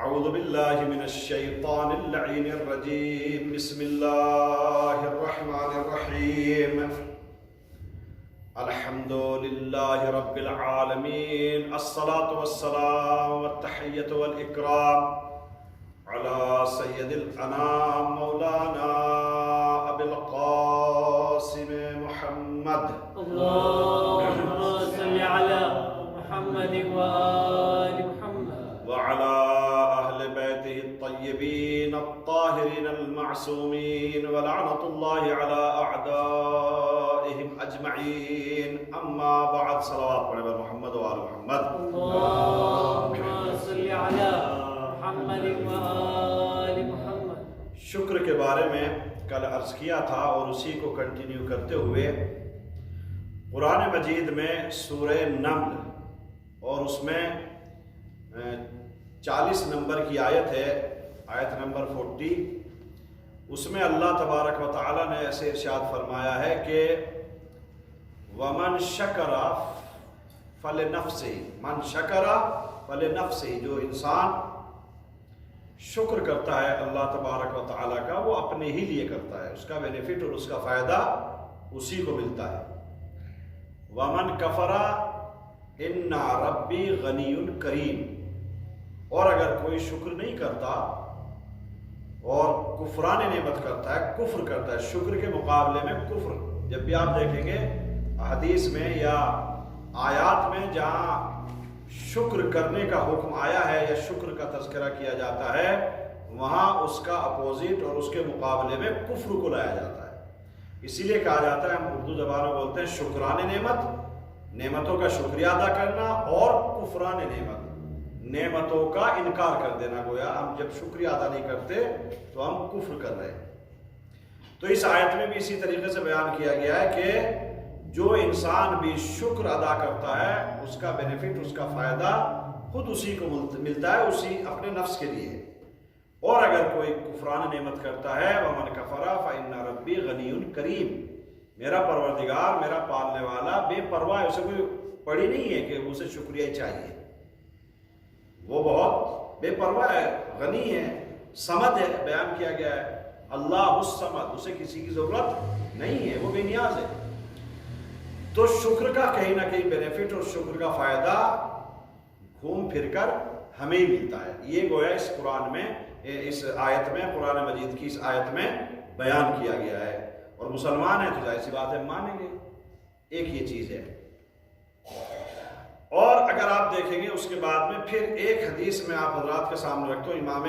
اعوذ باللہ من الشیطان اللعین الرجیم بسم اللہ الرحمن الرحیم الحمد للہ رب العالمین الصلاة والسلام والتحیۃ والاکرام علی سید الانام مولانا ابی القاسم محمد اللهم صل على محمد وآل محمد وعلى أهل بيته الطيبين الطاهرين المعصومين ولعنة الله على أعدائهم أجمعين أما بعد صلوات على محمد وآل محمد اللهم صل على محمد وآل محمد. شکر کے بارے میں کل عرض کیا تھا اور اسی کو کنٹینیو کرتے ہوئے قرآن مجید میں سورہ نمل اور اس میں 40 نمبر کی آیت ہے، آیت نمبر 40، اس میں اللہ تبارک و تعالی نے ایسے ارشاد فرمایا ہے کہ وَمَنْ شَكَرَ فَلِنَفْسِهِ من شکر فَلِنَفْسِهِ جو انسان شکر کرتا ہے اللہ تبارک و تعالی کا وہ اپنے ہی لیے کرتا ہے، اس کا بینیفٹ اور اس کا فائدہ اسی کو ملتا ہے۔ وَمَنْ كَفَرَ إِنَّ رَبِّي غَنِيٌّ كَرِيمٌ، اور اگر کوئی شکر نہیں کرتا اور کفران نعمت کرتا ہے، کفر کرتا ہے، شکر کے مقابلے میں کفر، جب بھی آپ دیکھیں گے حدیث میں یا آیات میں جہاں شکر کرنے کا حکم آیا ہے یا شکر کا تذکرہ کیا جاتا ہے وہاں اس کا اپوزٹ اور اس کے مقابلے میں کفر کو لایا جاتا ہے۔ اسی لیے کہا جاتا ہے، ہم اردو زبان میں بولتے ہیں شکران نعمت، نعمتوں کا شکریہ ادا کرنا، اور کفران نعمت، نعمتوں کا انکار کر دینا، گویا ہم جب شکریہ ادا نہیں کرتے تو ہم کفر کر رہے ہیں۔ تو اس آیت میں بھی اسی طریقے سے بیان کیا گیا ہے کہ جو انسان بھی شکر ادا کرتا ہے اس کا بینیفٹ، اس کا فائدہ خود اسی کو ملتا ہے، اسی اپنے نفس کے لیے، اور اگر کوئی کفران نعمت کرتا ہے وَمَنْ كَفَرَ فَإِنَّ رَبِّي غَنِيٌّ كَرِيمٌ، میرا پروردگار، میرا پالنے والا بے پرواہ ہے، اسے کوئی پڑی نہیں ہے کہ اسے شکریہ ہی چاہیے، وہ بہت بے پرواہ ہے، غنی ہے، صمد ہے، بیان کیا گیا ہے اللہ الصمد، اسے کسی کی ضرورت نہیں ہے، وہ بے نیاز ہے۔ تو شکر کا کہیں نہ کہیں بینیفٹ اور شکر کا فائدہ گھوم پھر کر ہمیں ہی ملتا ہے، یہ گویا اس قرآن میں، اس آیت میں، قرآن مجید کی اس آیت میں بیان کیا گیا ہے، اور مسلمان ہیں تو ظاہر سی بات ہے مانیں گے، ایک یہ چیز ہے۔ اور اگر آپ دیکھیں گے اس کے بعد میں پھر ایک حدیث میں آپ حضرات کے سامنے رکھتا ہوں، امام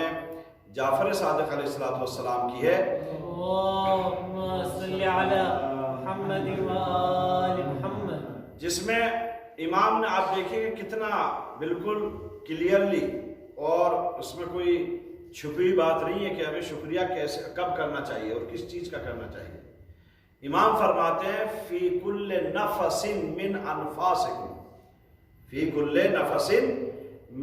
جعفر صادق علیہ السلام کی ہے، اللهم صل على محمد وآل محمد، جس میں امام نے، آپ دیکھیں گے کتنا بالکل کلیئرلی، اور اس میں کوئی چھپی بات نہیں ہے کہ ہمیں شکریہ کیسے کب کرنا چاہیے اور کس چیز کا کرنا چاہیے۔ امام فرماتے ہیں فی کل نفس من انفاسکم، فی کل نفس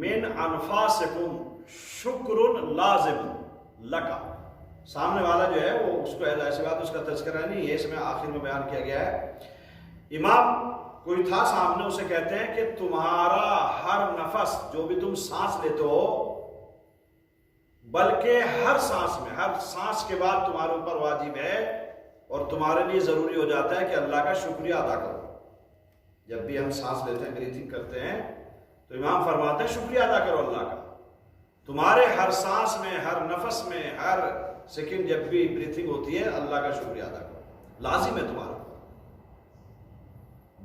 من انفاسکم شکر لازم لکا، سامنے والا جو ہے وہ اس کو ایسی بات، اس کا تذکرہ نہیں ہے، اس میں آخر میں بیان کیا گیا ہے۔ امام کوئی تھا سامنے، اسے کہتے ہیں کہ تمہارا ہر نفس، جو بھی تم سانس لیتے ہو، بلکہ ہر سانس میں، ہر سانس کے بعد تمہارے اوپر واجب ہے اور تمہارے لیے ضروری ہو جاتا ہے کہ اللہ کا شکریہ ادا کرو۔ جب بھی ہم سانس لیتے ہیں، بریتھنگ کرتے ہیں، تو امام فرماتے ہیں شکریہ ادا کرو اللہ کا، تمہارے ہر سانس میں، ہر نفس میں، ہر سیکنڈ جب بھی بریتھنگ ہوتی ہے اللہ کا شکریہ ادا کرو، لازم ہے تمہارا۔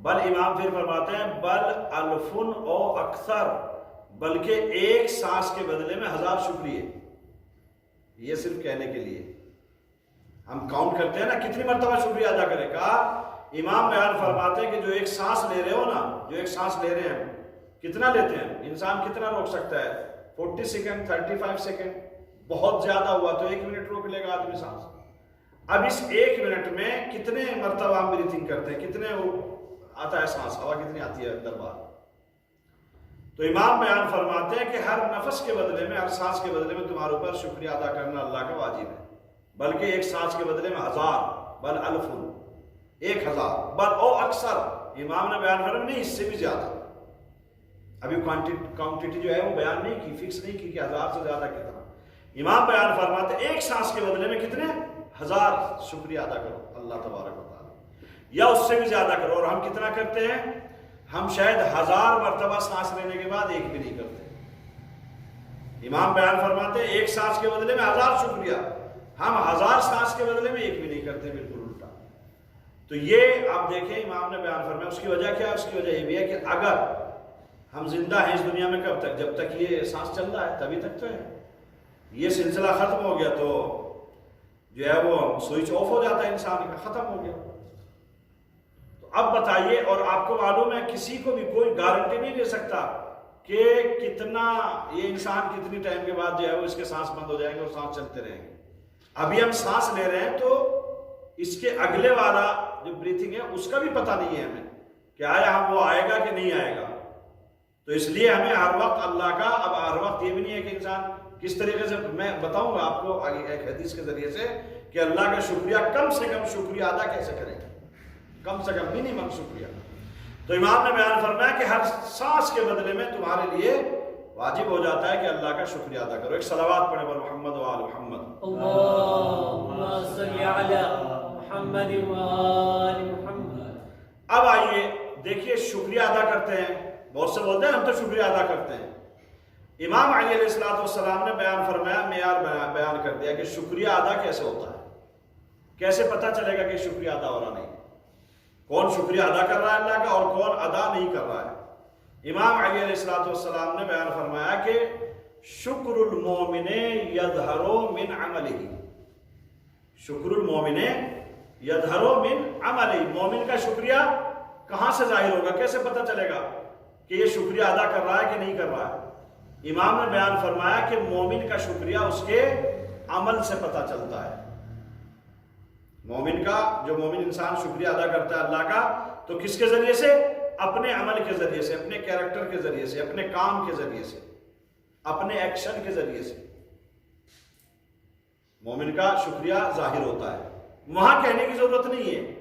بل امام پھر فرماتے ہیں بل الفن او اکثر، بلکہ ایک سانس کے بدلے میں 1000 شکریہ، یہ صرف کہنے کے لیے ہم کاؤنٹ کرتے ہیں نا کتنی مرتبہ شکریہ ادا کرے گا۔ امام بیان فرماتے ہیں کہ جو ایک سانس لے رہے ہو نا، جو ایک سانس لے رہے ہیں، کتنا لیتے ہیں انسان، کتنا روک سکتا ہے؟ 40 سیکنڈ، 35 سیکنڈ، بہت زیادہ ہوا تو 1 منٹ روک لے گا آدمی سانس۔ اب اس 1 منٹ میں کتنے مرتبہ ہم بریتھنگ کرتے ہیں، کتنے آتا ہے سانس، ہوا کتنی آتی ہے اندر باہر؟ تو امام بیان فرماتے ہیں کہ ہر نفس کے بدلے میں، ہر سانس کے بدلے میں تمہارے اوپر شکریہ ادا کرنا اللہ کا واجب ہے، بلکہ ایک سانس کے بدلے میں 1000، بل الفن، 1000، بل او اکثر، امام نے بیان فرمایا نہیں اس سے بھی زیادہ، ابھی کوانٹٹی جو ہے وہ بیان نہیں کی، فکس نہیں کی کہ 1000 سے زیادہ کتنا. امام بیان فرماتے ایک سانس کے بدلے میں کتنے 1000 شکریہ ادا کرو اللہ تبارک و تعالیٰ، یا اس سے بھی زیادہ کرو. اور ہم کتنا کرتے ہیں؟ ہم شاید 1000 مرتبہ سانس لینے کے بعد ایک بھی نہیں کرتے. امام بیان فرماتے ایک سانس کے بدلے میں 1000 شکریہ، ہم 1000 سانس کے بدلے میں ایک بھی نہیں کرتے، بالکل الٹا. تو یہ آپ دیکھیں امام نے بیان فرمایا. اس کی وجہ کیا ہے؟ اس کی وجہ یہ بھی ہے کہ اگر ہم زندہ ہیں اس دنیا میں کب تک؟ جب تک یہ سانس چل رہا ہے تبھی تک تو ہے. یہ سلسلہ ختم ہو گیا تو جو ہے وہ سوئچ آف ہو جاتا ہے انسان کا، ختم ہو گیا. تو اب بتائیے، اور آپ کو معلوم ہے کسی کو بھی کوئی گارنٹی نہیں دے سکتا کہ کتنا یہ انسان کتنی ٹائم کے بعد جو ہے وہ اس کے سانس بند ہو جائیں گے اور سانس چلتے رہیں گے. ابھی ہم سانس لے رہے ہیں تو اس کے اگلے والا جو بریتھنگ ہے اس کا بھی پتہ نہیں ہے ہمیں کہ آیا ہم وہ آئے گا کہ نہیں آئے گا. تو اس لیے ہمیں ہر وقت اللہ کا، اب ہر وقت یہ بھی نہیں ہے کہ انسان کس طریقے سے، میں بتاؤں گا آپ کو آگے ایک حدیث کے ذریعے سے کہ اللہ کا شکریہ کم سے کم شکریہ ادا کیسے کریں گے، کم سے کم منیمم شکریہ. تو امام نے بیان فرمایا کہ ہر سانس کے بدلے میں تمہارے لیے واجب ہو جاتا ہے کہ اللہ کا شکریہ ادا کرو. ایک صلوات پڑھے بر محمد و آل محمد. اللہم صلی علی محمد و آل محمد. اب آئیے دیکھیے شکریہ ادا کرتے ہیں. بہت سے بولتے ہیں ہم تو شکریہ ادا کرتے ہیں. امام علی علیہ السلام نے بیان فرمایا، معیار بیان کر دیا کہ شکریہ ادا کیسے ہوتا ہے، کیسے پتہ چلے گا کہ شکریہ ادا ہو رہا نہیں، کون شکریہ ادا کر رہا ہے اللہ کا اور کون ادا نہیں کر رہا ہے. امام علی علیہ السلام نے بیان فرمایا کہ شکر المومن یظہر من عملہ، شکر المومن یظہر من عملہ. مومن کا شکریہ کہاں سے ظاہر ہوگا، کیسے پتہ چلے گا کہ یہ شکریہ ادا کر رہا ہے کہ نہیں کر رہا ہے؟ امام نے بیان فرمایا کہ مومن کا شکریہ اس کے عمل سے پتہ چلتا ہے. مومن کا، جو مومن انسان شکریہ ادا کرتا ہے اللہ کا، تو کس کے ذریعے سے؟ اپنے عمل کے ذریعے سے، اپنے کیریکٹر کے ذریعے سے، اپنے کام کے ذریعے سے، اپنے ایکشن کے ذریعے سے مومن کا شکریہ ظاہر ہوتا ہے. وہاں کہنے کی ضرورت نہیں ہے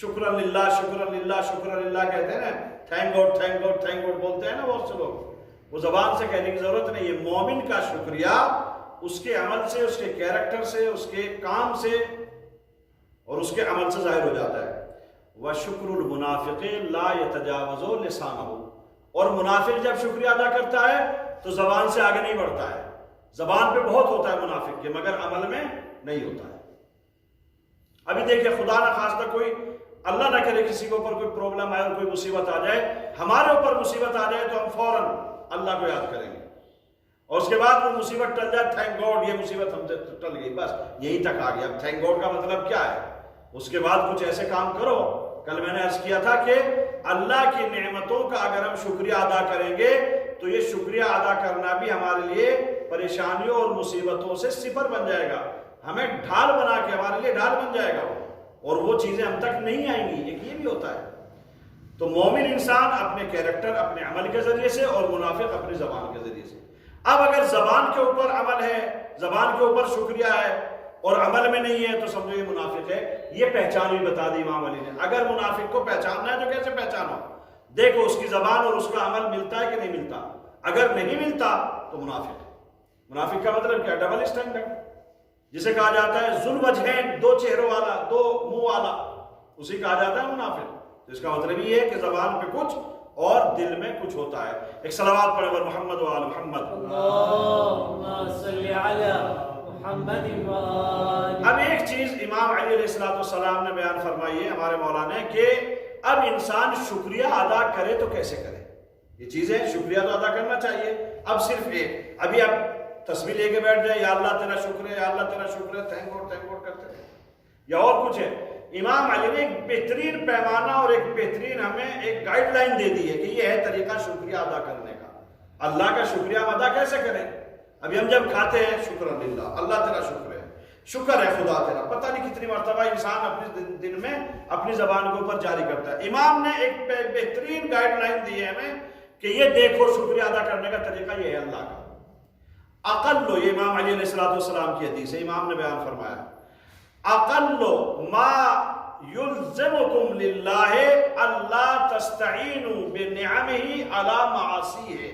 شکرن للہ شکرن للہ شکرن للہ کہتے ہیں نا، thank God thank God thank God بولتے ہیں نا بہت سے لوگ، وہ زبان سے کہنے کی ضرورت نہیں ہے. مومن کا شکریہ اس کے عمل سے، اس کے کیریکٹر سے، اس کے کام سے اور اس کے عمل سے ظاہر ہو جاتا ہے. وَشُكْرُ الْمُنَافِقِ لَا يَتَجَاوَزُ لِسَانَهُ. اور منافق جب شکریہ ادا کرتا ہے تو زبان سے آگے نہیں بڑھتا ہے. زبان پہ بہت ہوتا ہے منافق کے، مگر عمل میں نہیں ہوتا ہے. ابھی دیکھیں خدا نہ خواستہ کوئی، اللہ نہ کرے کسی کے اوپر کوئی پرابلم آئے اور کوئی مصیبت آ جائے، ہمارے اوپر مصیبت آ جائے تو ہم فوراً اللہ کو یاد کریں گے اور اس کے بعد وہ مصیبت ٹل جائے، تھینک گاڈ یہ مصیبت ہم سے ٹل گئی، بس یہیں تک آ گیا. اب تھینک گاڈ کا مطلب کیا ہے؟ اس کے بعد کچھ ایسے کام کرو. کل میں نے عرض کیا تھا کہ اللہ کی نعمتوں کا اگر ہم شکریہ ادا کریں گے تو یہ شکریہ ادا کرنا بھی ہمارے لیے پریشانیوں اور مصیبتوں سے سپر بن جائے گا، ہمیں ڈھال بنا کے ہمارے لیے ڈھال بن جائے گا اور وہ چیزیں ہم تک نہیں آئیں گی. ایک یہ بھی ہوتا ہے. تو مومن انسان اپنے کیریکٹر، اپنے عمل کے ذریعے سے، اور منافق اپنی زبان کے ذریعے سے. اب اگر زبان کے اوپر عمل ہے، زبان کے اوپر شکریہ ہے اور عمل میں نہیں ہے تو سمجھو یہ منافق ہے. یہ پہچان بھی بتا دی امام علی نے. اگر منافق کو پہچاننا ہے تو کیسے پہچانو؟ دیکھو اس کی زبان اور اس کا عمل ملتا ہے کہ نہیں ملتا. اگر نہیں ملتا تو منافق ہے. منافق کا مطلب کیا؟ ڈبل اسٹینڈرڈ، جسے کہا جاتا ہے ذو الوجہین، دو چہروں والا، دو منہ والا، اسی کہا جاتا ہے منافق. اس کا مطلب یہ ہے کہ زبان پہ کچھ اور دل میں کچھ ہوتا ہے. ایک صلوات پڑھے بر محمد و آل محمد. اللہم صلی علی محمد و آل. اب ایک چیز امام علی علیہ السلام نے بیان فرمائی ہے ہمارے مولانا نے کہ اب انسان شکریہ ادا کرے تو کیسے کرے. یہ چیزیں شکریہ تو ادا کرنا چاہیے. اب صرف ایک، ابھی اب تسبیح لے کے بیٹھ جائے، یا اللہ تیرا شکر ہے، یا اللہ تیرا شکر ہے، تھینک گاڈ کرتے ہیں، یا اور کچھ ہے. امام علی نے ایک بہترین پیمانہ اور ایک بہترین ہمیں ایک گائیڈ لائن دے دی ہے کہ یہ ہے طریقہ شکریہ ادا کرنے کا. اللہ کا شکریہ ہم ادا کیسے کریں؟ ابھی ہم جب کھاتے ہیں شکر للہ، اللہ تیرا شکر ہے، شکر ہے خدا تیرا. پتہ نہیں کتنی مرتبہ انسان اپنے دن میں اپنی زبان کے اوپر جاری کرتا ہے. امام نے ایک بہترین گائیڈ لائن دی ہے ہمیں کہ یہ دیکھو شکریہ ادا کرنے کا طریقہ یہ ہے اللہ کا. اقل، یہ امام علی علیہ السلام کی حدیث ہے. امام نے بیان فرمایا اقل ما یلزمکم للہ اللہ تستعینوا بنعمہ علی معاصیہ.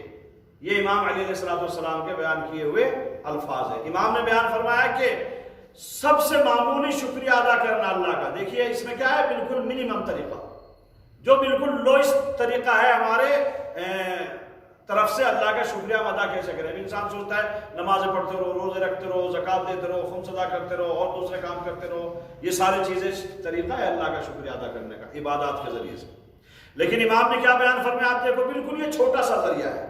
یہ امام علی علیہ السلام کے بیان کیے ہوئے الفاظ ہیں. امام نے بیان فرمایا کہ سب سے معمولی شکریہ ادا کرنا اللہ کا. دیکھیے اس میں کیا ہے، بالکل منیمم طریقہ، جو بالکل لوئسٹ طریقہ ہے ہمارے طرف سے اللہ کا شکریہ ہم ادا کیسے کریں. انسان سوچتا ہے نمازیں پڑھتے رہو، روزے رکھتے رہو، زکوٰۃ دیتے رہو، خمس ادا کرتے رہو اور دوسرے کام کرتے رہو. یہ ساری چیزیں طریقہ ہے اللہ کا شکریہ ادا کرنے کا عبادات کے ذریعے سے. لیکن امام نے کیا بیان فرمایا، آپ دیکھو بالکل یہ چھوٹا سا ذریعہ ہے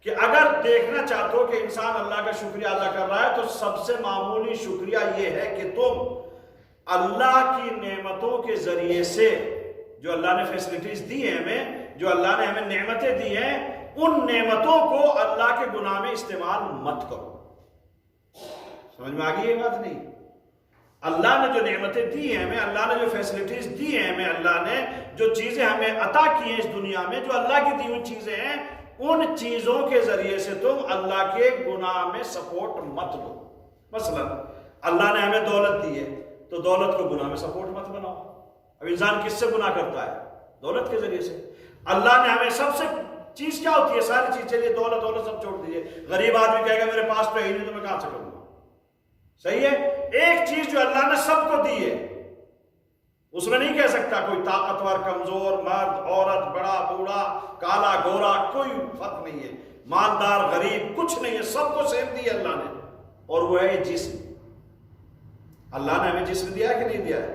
کہ اگر دیکھنا چاہتے ہو کہ انسان اللہ کا شکریہ ادا کر رہا ہے تو سب سے معمولی شکریہ یہ ہے کہ تم اللہ کی نعمتوں کے ذریعے سے، جو اللہ نے فیسلٹیز دی ہیں ہمیں، جو اللہ نے ہمیں نعمتیں دی ہیں، ان نعمتوں کو اللہ کے گناہ میں استعمال مت کرو. سمجھ میں آگئی یہ بات؟ نہیں، اللہ نے جو نعمتیں دی ہیں ہمیں، اللہ نے جو فیسلٹیز دی ہیں ہمیں، اللہ نے جو چیزیں ہمیں عطا کی ہیں اس دنیا میں، جو اللہ کی دی ہوئی چیزیں ہیں، ان چیزوں کے ذریعے سے تم اللہ کے گناہ میں سپورٹ مت دو. مثلا اللہ نے ہمیں دولت دی ہے تو دولت کو گناہ میں سپورٹ مت بناؤ. اب انسان کس سے گناہ کرتا ہے؟ دولت کے ذریعے سے. اللہ نے ہمیں سب سے چیز کیا ہوتی ہے؟ ساری چیز. چلیے دولت سب چھوڑ دیجیے. غریب آدمی کہے گا میرے پاس تو ہے ہی نہیں تو میں کہاں سے کروں گا. صحیح ہے. ایک چیز جو اللہ نے سب کو دی ہے اس میں نہیں کہہ سکتا کوئی طاقتور کمزور، مرد عورت، بڑا بوڑھا، کالا گورا، کوئی فرق نہیں ہے، مالدار غریب، کچھ نہیں ہے، سب کو سیم دی ہے اللہ نے. اور وہ ہے جسم. اللہ نے ہمیں جسم دیا ہے کہ نہیں دیا ہے؟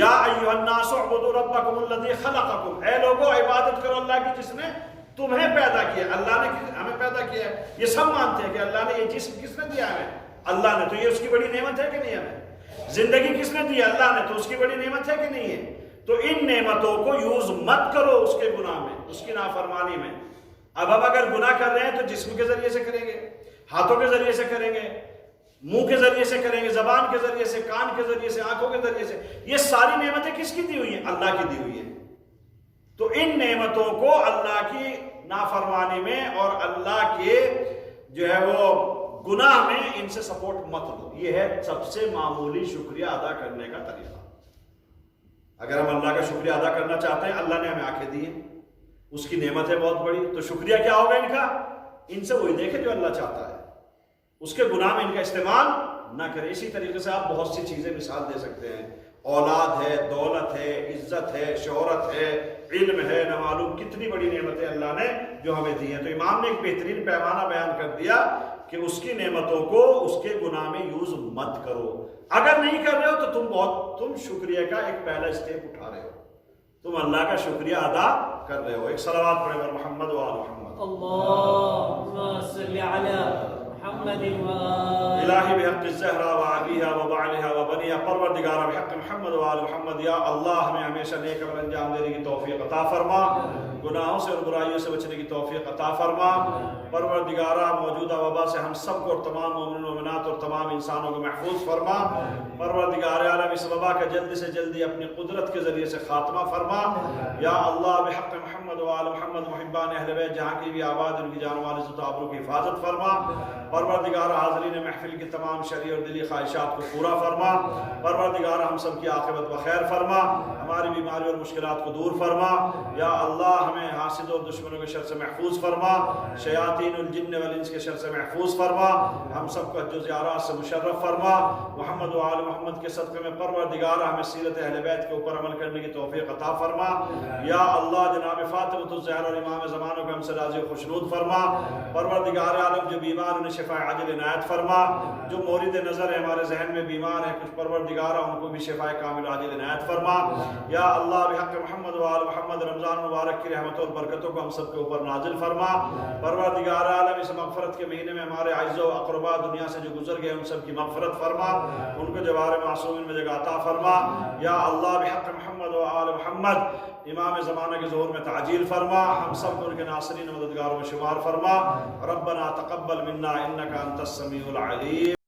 یا ایھا الناس اعبدوا ربکم الذی خلقکم. اے لوگوں عبادت کرو اللہ کی جس نے تمہیں پیدا کیا. اللہ نے ہمیں پیدا کیا ہے. یہ سب مانتے ہیں کہ اللہ نے یہ جسم کس نے دیا ہے؟ اللہ نے. تو یہ اس کی بڑی نعمت ہے کہ نہیں ہمیں؟ زندگی کس نے دی ہے؟ اللہ نے. تو اس کی بڑی نعمت ہے کہ نہیں ہے؟ تو ان نعمتوں کو یوز مت کرو اس کے گناہ میں، اس کی نافرمانی میں. اب ہم اگر گناہ کر رہے ہیں تو جسم کے ذریعے سے کریں گے، ہاتھوں کے ذریعے سے کریں گے، منہ کے ذریعے سے کریں گے، زبان کے ذریعے سے، کان کے ذریعے سے، آنکھوں کے ذریعے سے. یہ ساری نعمتیں کس کی دی ہوئی ہیں؟ اللہ کی دی ہوئی ہیں. تو ان نعمتوں کو اللہ کی نافرمانی میں اور اللہ کے جو ہے وہ گناہ میں ان سے سپورٹ مت دو. یہ ہے سب سے معمولی شکریہ ادا کرنے کا طریقہ. اگر ہم اللہ کا شکریہ ادا کرنا چاہتے ہیں، اللہ نے ہمیں آنکھیں دی ہیں، اس کی نعمت ہے بہت بڑی، تو شکریہ کیا ہوگا ان کا؟ ان سے وہی دیکھے جو اللہ چاہتا ہے، اس کے گناہ میں ان کا استعمال نہ کرے. اسی طریقے سے آپ بہت سی چیزیں مثال دے سکتے ہیں. اولاد ہے، دولت ہے، عزت ہے، شہرت ہے، علم ہے، نہ معلوم کتنی بڑی نعمتیں اللہ نے جو ہمیں دی ہیں. تو امام نے ایک بہترین پیمانہ بیان کر دیا کہ اس کی نعمتوں کو اس کے گناہ میں یوز مت کرو. اگر نہیں کر رہے ہو تو تم شکریہ کا ایک پہلا اسٹیپ اٹھا رہے ہو، تم اللہ کا شکریہ ادا کر رہے ہو. ایک صلوات پڑھے بر محمد و آل محمد. اللهم صل على محمد وآل الہی بحق الزہرا وعبیہا وبعلہا وبنیہا. پروردگارہ بحق محمد و آل محمد، یا اللہ ہمیں ہمیشہ نیک عمل انجام دینے کی توفیق عطا فرما، گناہوں سے اور برائیوں سے بچنے کی توفیق عطا فرما. پروردگارہ موجودہ وبا سے ہم سب کو اور تمام مومنین و مومنات اور تمام انسانوں کو محفوظ فرما. پروردگار عالم اس وبا کا جلد سے جلدی اپنی قدرت کے ذریعے سے خاتمہ فرما. یا اللہ بحق محمد و آل محمد محبان اہل بیت جہاں کی بھی آباد ان کی جان و مال عزت و آبرو کی حفاظت فرما. پروردگار حاضرین محفل کی تمام شرعی اور دلی خواہشات کو پورا فرما. پروردگار ہم سب کی عاقبت بخیر فرما، ہماری بیماری اور مشکلات کو دور فرما. یا اللہ ہمیں حاسد اور دشمنوں کے شر سے محفوظ فرما، شیاطین الجن والانس کے شر سے محفوظ فرما. ہم سب کو حج و زیارات سے مشرف فرما. محمد و آل محمد کے صدقے میں پروردگار ہمیں سیرت اہل بیت کے اوپر عمل کرنے کی توفیق عطا فرما. یا اللہ جناب فاطمۃ الزہرا اور امام زمانوں کو ہم سے راضی و خوشنود فرما. پروردگار عالم جو بیمار انہیں شفا عاجل عنایت فرما. جو مورد نظر ہے ہمارے ذہن میں بیمار ہیں کچھ، پروردگارہ ان کو بھی شفا کامل عاجل عنایت فرما. یا اللہ بحق محمد و آل محمد رمضان مبارک کی رحمت اور برکتوں کو ہم سب کے اوپر نازل فرما. پروردگار عالم اس مغفرت کے مہینے میں ہمارے اعز و اقربا دنیا سے جو گزر گئے ان سب کی مغفرت فرما، ان کو جوار معصومین میں جگہ عطا فرما. یا اللہ بحق محمد و آل محمد امام زمانہ کے ظہور میں تعجیل فرما، ہم سب کو ان کے ناصرین و مددگاروں میں شمار فرما. ربنا تقبل منا انک انت السمیع العلیم.